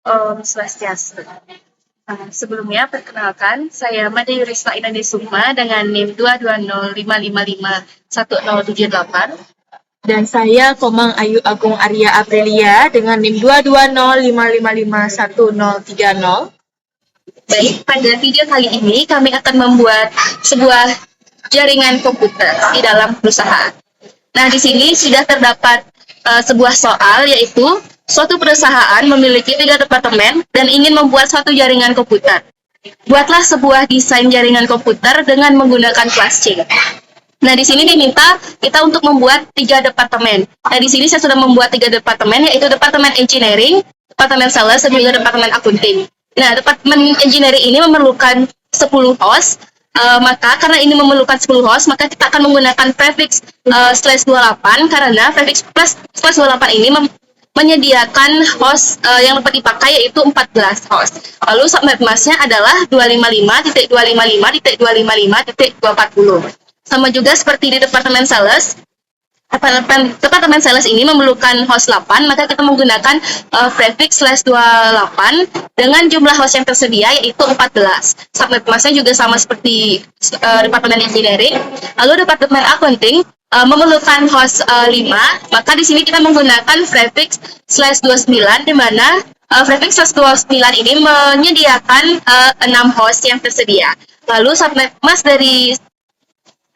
Om Swastiastu. Sebelumnya, perkenalkan, saya Made Yurisma Inandesukma dengan NIM 22055510078. Dan saya Komang Ayu Agung Arya Aprilia dengan NIM 22055510030. Baik, pada video kali ini kami akan membuat sebuah jaringan komputer di dalam perusahaan. Nah, di sini sudah terdapat sebuah soal, yaitu suatu perusahaan memiliki 3 departemen dan ingin membuat suatu jaringan komputer. Buatlah sebuah desain jaringan komputer dengan menggunakan class C. Nah, di sini diminta kita untuk membuat 3 departemen. Nah, di sini saya sudah membuat 3 departemen, yaitu departemen engineering, departemen sales, dan juga departemen accounting. Nah, departemen engineering ini memerlukan 10 host. Maka karena ini memerlukan 10 host, maka kita akan menggunakan prefix /28 karena prefix /28 ini menyediakan host yang dapat dipakai, yaitu 14 host. Lalu subnet masknya adalah 255.255.255.240. Sama juga seperti di departemen sales. Departemen sales ini memerlukan host 8, maka kita menggunakan prefix /28 dengan jumlah host yang tersedia, yaitu 14. Subnet masknya juga sama seperti departemen engineering. Lalu departemen accounting memerlukan host 5, maka di sini kita menggunakan prefix /29, di mana prefix /29 ini menyediakan 6 host yang tersedia. Lalu subnet mask dari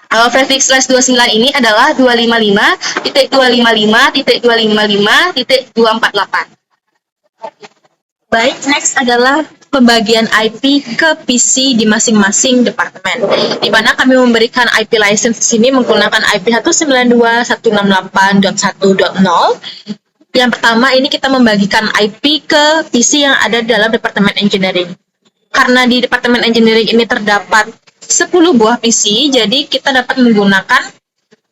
prefix /29 ini adalah 255.255.248. Baik, next adalah pembagian IP ke PC di masing-masing departemen. Di mana kami memberikan IP license di sini menggunakan IP 192.168.1.0. Yang pertama, ini kita membagikan IP ke PC yang ada dalam departemen engineering. Karena di departemen engineering ini terdapat 10 buah PC, jadi kita dapat menggunakan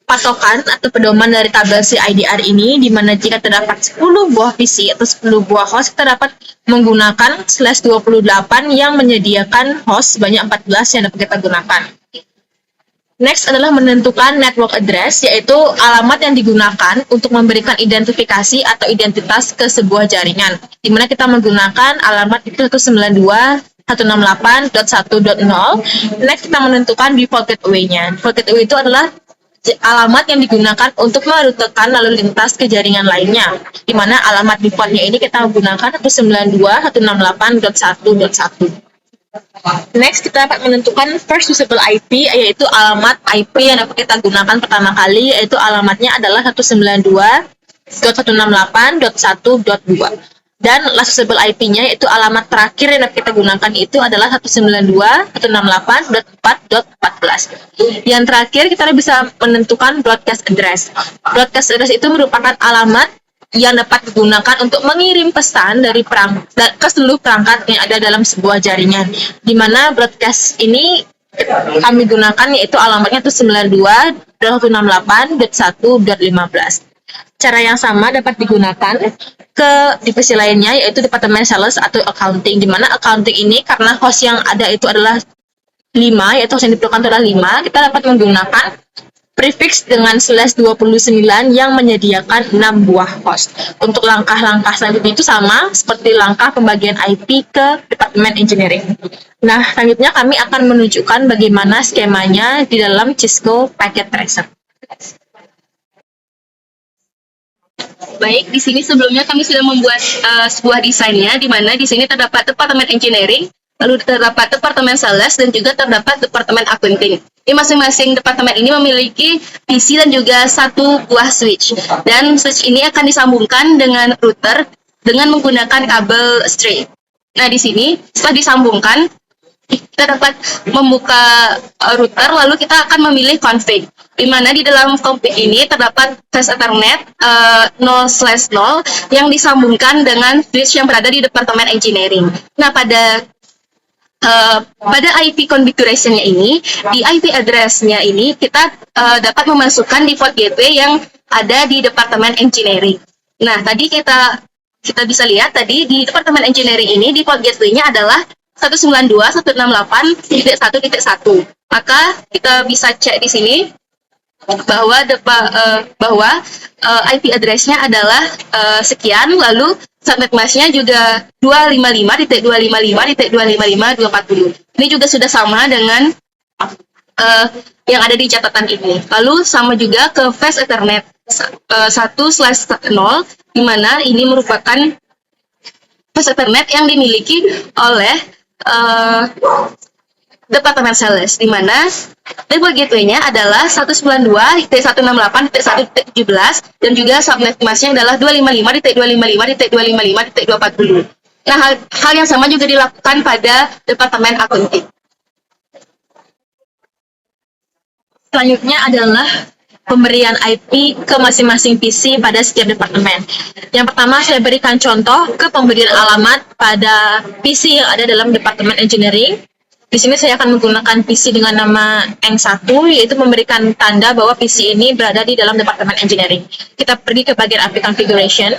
patokan atau pedoman dari tabel CIDR ini, di mana jika terdapat 10 buah PC atau 10 buah host, kita dapat menggunakan /28 yang menyediakan host sebanyak 14 yang dapat kita gunakan. Next adalah menentukan network address, yaitu alamat yang digunakan untuk memberikan identifikasi atau identitas ke sebuah jaringan, di mana kita menggunakan alamat itu 192.168.1.0. Next, kita menentukan default gateway-nya. Default gateway itu adalah alamat yang digunakan untuk merutekan lalu lintas ke jaringan lainnya, di mana alamat defaultnya ini kita menggunakan 192.168.1.1. Next, kita dapat menentukan first usable IP, yaitu alamat IP yang dapat kita gunakan pertama kali, yaitu alamatnya adalah 192.168.1.2. Dan last usable IP-nya, yaitu alamat terakhir yang dapat kita gunakan itu adalah 192.168.4.14. Yang terakhir, kita bisa menentukan broadcast address. Broadcast address itu merupakan alamat yang dapat digunakan untuk mengirim pesan dari ke seluruh perangkat yang ada dalam sebuah jaringan, di mana broadcast ini kami gunakan, yaitu alamatnya itu 92.168.1.15. Cara yang sama dapat digunakan ke divisi lainnya, yaitu departemen sales atau accounting, di mana accounting ini karena host yang ada itu adalah 5, yaitu host yang diperlukan adalah 5, kita dapat menggunakan prefix dengan /29 yang menyediakan 6 buah host. Untuk langkah-langkah selanjutnya itu sama seperti langkah pembagian IP ke departemen engineering. Nah, selanjutnya kami akan menunjukkan bagaimana skemanya di dalam Cisco Packet Tracer. Baik, di sini sebelumnya kami sudah membuat sebuah desainnya, di mana di sini terdapat departemen engineering, lalu terdapat departemen sales, dan juga terdapat departemen accounting. Di masing-masing departemen ini memiliki PC dan juga 1 buah switch. Dan switch ini akan disambungkan dengan router dengan menggunakan kabel straight. Nah, di sini setelah disambungkan, kita dapat membuka router, lalu kita akan memilih config, di mana di dalam config ini terdapat flash Ethernet 0/0 yang disambungkan dengan switch yang berada di departemen engineering. Nah, pada IP configuration-nya ini, di IP address-nya ini kita dapat memasukkan default gateway yang ada di departemen engineering. Nah, tadi kita bisa lihat tadi di departemen engineering ini default gateway-nya adalah 192.168.1.1. Maka kita bisa cek di sini bahwa IP address-nya adalah sekian, lalu subnet masnya juga 255.255.255.240. Ini juga sudah sama dengan yang ada di catatan ini. Lalu sama juga ke Fast Ethernet 1/0, di mana ini merupakan Fast Ethernet yang dimiliki oleh Departemen Sales, di mana network gateway-nya adalah 192.168.1.17 dan juga subnet masnya adalah 255.255.255.240. Nah, hal yang sama juga dilakukan pada Departemen Akunting. Selanjutnya adalah pemberian IP ke masing-masing PC pada setiap departemen. Yang pertama, saya berikan contoh ke pemberian alamat pada PC yang ada dalam Departemen Engineering. Di sini saya akan menggunakan PC dengan nama N1, yaitu memberikan tanda bahwa PC ini berada di dalam Departemen Engineering. Kita pergi ke bagian IP Configuration.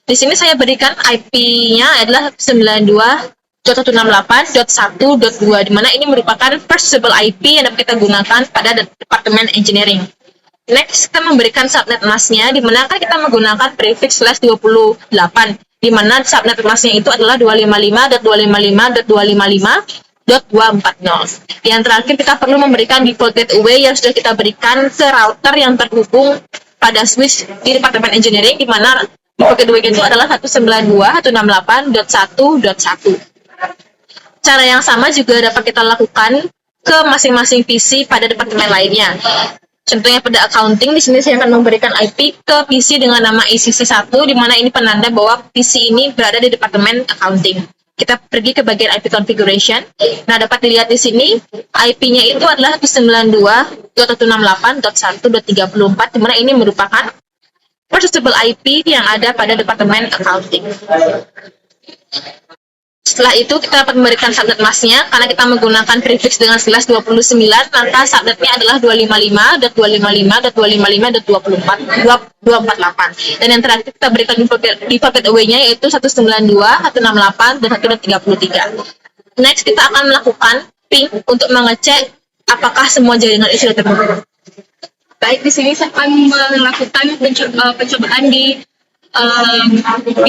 Di sini saya berikan IP-nya adalah 92.168.1.2, di mana ini merupakan first usable IP yang dapat kita gunakan pada Departemen Engineering. Next, kita memberikan subnet mask-nya, di mana kan kita menggunakan prefix /28, di mana subnet mask-nya itu adalah 255.255.255.240. Yang terakhir, kita perlu memberikan default gateway yang sudah kita berikan ke router yang terhubung pada switch di Departemen Engineering, di mana default gateway itu adalah 192.168.1.1. Cara yang sama juga dapat kita lakukan ke masing-masing PC pada departemen lainnya. Contohnya pada accounting, di sini saya akan memberikan IP ke PC dengan nama ECC1, di mana ini penanda bahwa PC ini berada di Departemen Accounting. Kita pergi ke bagian IP Configuration. Nah, dapat dilihat di sini, IP-nya itu adalah 192.168.1.34, di mana ini merupakan first usable IP yang ada pada Departemen Accounting. Setelah itu, kita dapat memberikan subnet mask-nya, karena kita menggunakan prefix dengan /29, maka subnetnya adalah 255.255.255.248. Dan yang terakhir, kita berikan default gateway-nya, yaitu 192.168 dan 1.33. Next, kita akan melakukan ping untuk mengecek apakah semua jaringan itu sudah terhubung. Baik, di sini saya akan melakukan pencobaan di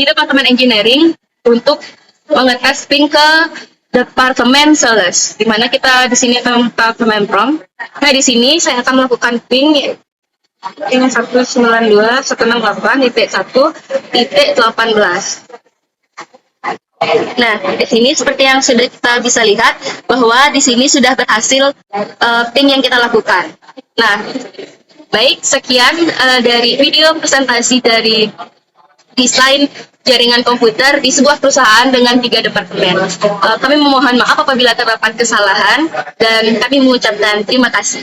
Departemen Engineering untuk mengetes ping ke Departemen Sales, di mana kita di sini akan Departemen Prom. Nah, di sini saya akan melakukan ping 192.168.1.18. Nah, di sini seperti yang sudah kita bisa lihat bahwa di sini sudah berhasil ping yang kita lakukan. Nah, baik, sekian dari video presentasi dari desain jaringan komputer di sebuah perusahaan dengan 3 departemen. Kami memohon maaf apabila terdapat kesalahan dan kami mengucapkan terima kasih.